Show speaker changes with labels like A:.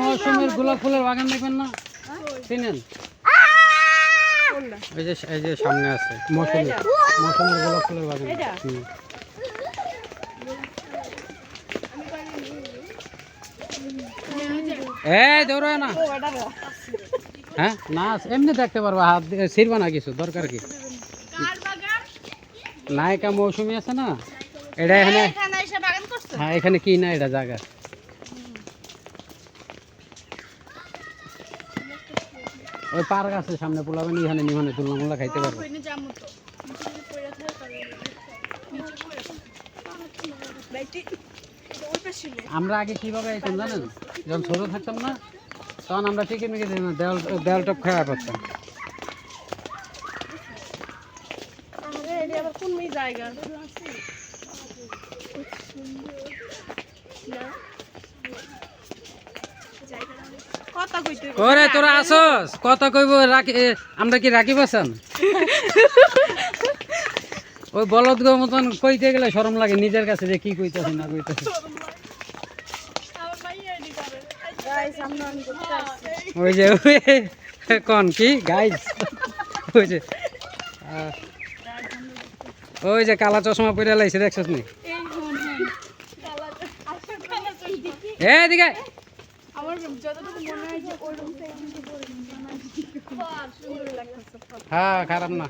A: মৌসুমের গোলাপ ফুলের বাগান দেখবেন না, চিনেন? এই যে সামনে আছে মৌসুমের গোলাপ ফুলের বাগান। দৌড়ায় না, হ্যাঁ না এমনি দেখতে পারবো, হাত ছিড়বা না, কিছু দরকার কি? নায়িকা মৌসুমি আছে না, এটা এখানে, হ্যাঁ এখানে কি না এটা জায়গা। ওই পার্ক আছে সামনে, পোলাবেন এখানে নিহনে তুলনা মোল্লা খাইতে পারবো। আমরা আগে কিভাবে আইতাম জানেন? যখন ছোট থাকতাম না, তখন আমরা টিকিট মিকে দেওয়াল টপ খাওয়া করতাম। ওরে তোরা আসস, কথা কইব আমরা কি রাখি বাসান? ওই বলদ মতন কইতে গেলে শরম লাগে নিজের কাছে, যে কি কইতেছে না কইতেছে। ওই যে কোন কি গাইস, ওই যে কালা চশমা পরে লাইছে, দেখছস নি? এদিকে হ্যাঁ খারাপ না।